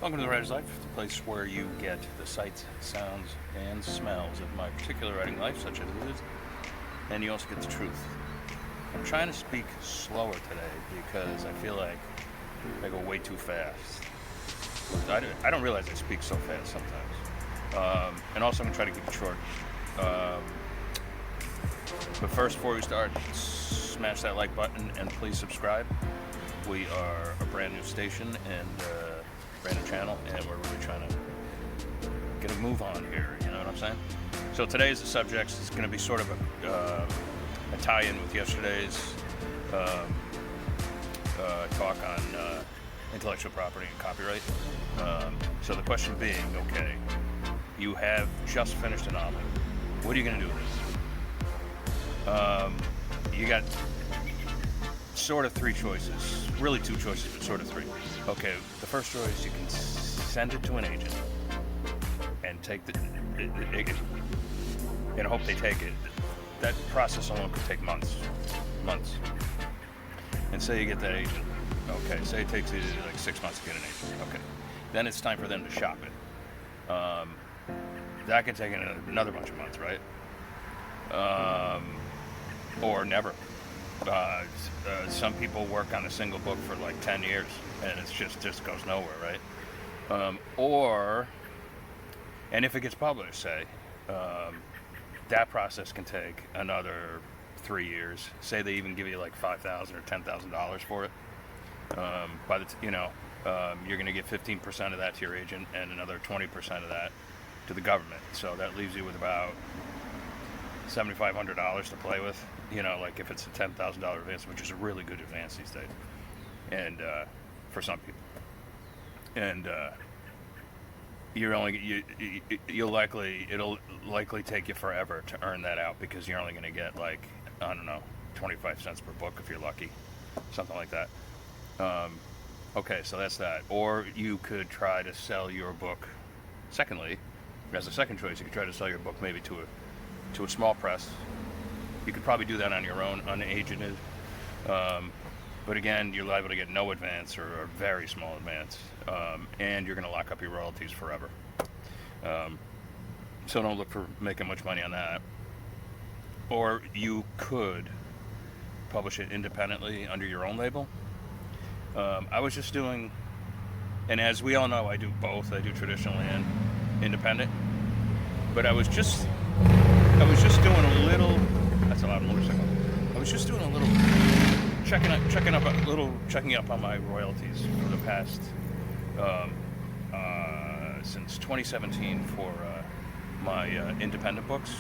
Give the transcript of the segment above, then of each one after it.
Welcome to the Writer's Life, the place where you get the sights, sounds, and smells of my particular writing life, such as it is, and you also get the truth. I'm trying to speak slower today because I feel like I go way too fast. I don't realize I speak so fast sometimes. And also, I'm going to try to keep it short. But first, before we start, smash that like button and please subscribe. We are a brand new station and brand new channel, and we're really trying to get a move on here, you know what I'm saying? So today's subject is going to be sort of a tie-in with yesterday's talk on intellectual property and copyright. So the question being, okay, you have just finished a novel. What are you going to do with this? You got sort of three choices, really two choices, but sort of three. Okay, the first choice, you can send it to an agent and take and hope they take it. That process alone could take months. And say you get that agent. Okay, say it takes you like 6 months to get an agent. Okay, then it's time for them to shop it. That could take another bunch of months, right? Or never. Some people work on a single book for like 10 years and it just goes nowhere, right? And if it gets published, say, that process can take another 3 years. Say they even give you like $5,000 or $10,000 for it. You're going to get 15% of that to your agent and another 20% of that to the government. So that leaves you with about $7,500 to play with. You know, like if it's a $10,000 advance, which is a really good advance these days, and for some people, and it'll likely take you forever to earn that out because you're only going to get like, I don't know, 25 cents per book if you're lucky, something like that. Okay, so that's that. Or you could try to sell your book. Secondly, as a second choice, you could try to sell your book maybe to a small press. You could probably do that on your own, unagented. But again, you're liable to get no advance or a very small advance. And you're going to lock up your royalties forever. So don't look for making much money on that. Or you could publish it independently under your own label. I was just doing, and as we all know, I do both. I do traditional and independent. But I was just doing a little. That's a loud motorcycle. I was just doing a little checking up on my royalties for the past since 2017 for my independent books,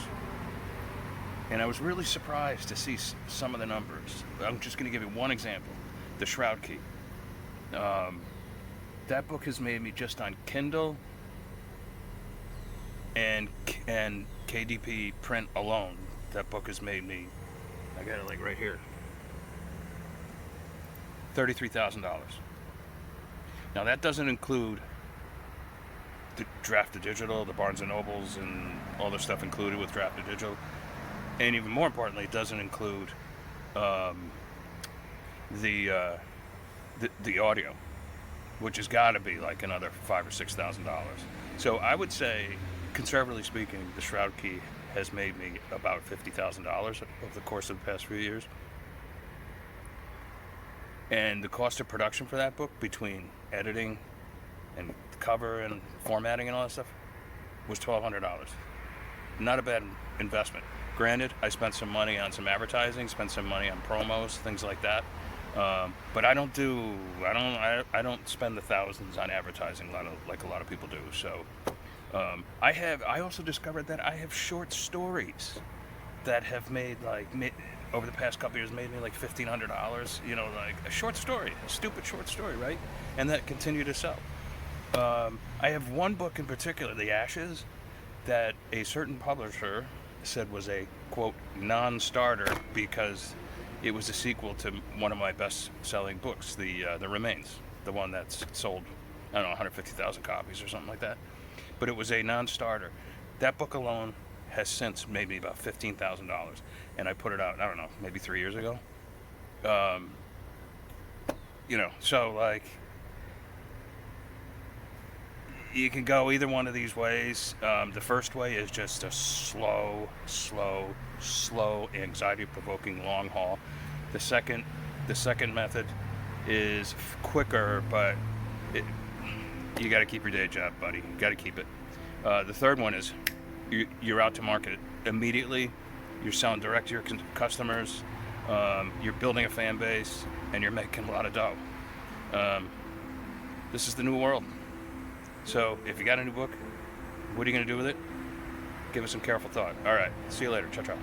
and I was really surprised to see some of the numbers. I'm just going to give you one example: The Shroud Key. That book has made me, just on Kindle and KDP print alone, that book has made me, I got it like right here, $33,000. Now that doesn't include the Draft to Digital, the Barnes & Nobles, and all the stuff included with Draft to Digital. And even more importantly, it doesn't include the audio, which has got to be like another $5,000 or $6,000. So I would say, conservatively speaking, The Shroud Key has made me about $50,000 over the course of the past few years. And the cost of production for that book, between editing and the cover and formatting and all that stuff, was $1,200. Not a bad investment. Granted, I spent some money on some advertising, spent some money on promos, things like that. But I don't spend the thousands on advertising like a lot of people do. So I also discovered that I have short stories that have made over the past couple years made me like $1,500. You know, like a short story, a stupid short story, right? And that continue to sell. I have one book in particular, The Ashes, that a certain publisher said was a, quote, non-starter because it was a sequel to one of my best-selling books, The Remains, the one that's sold, I don't know, 150,000 copies or something like that. But it was a non-starter. That book alone has since made me about $15,000, and I put it out, I don't know, maybe 3 years ago. So like, you can go either one of these ways. The first way is just a slow, anxiety-provoking long haul. The second method is quicker, but you got to keep your day job, buddy. You got to keep it. The third one is you're out to market immediately. You're selling direct to your customers. You're building a fan base, and you're making a lot of dough. This is the new world. So if you got a new book, what are you going to do with it? Give it some careful thought. All right. See you later. Ciao, ciao.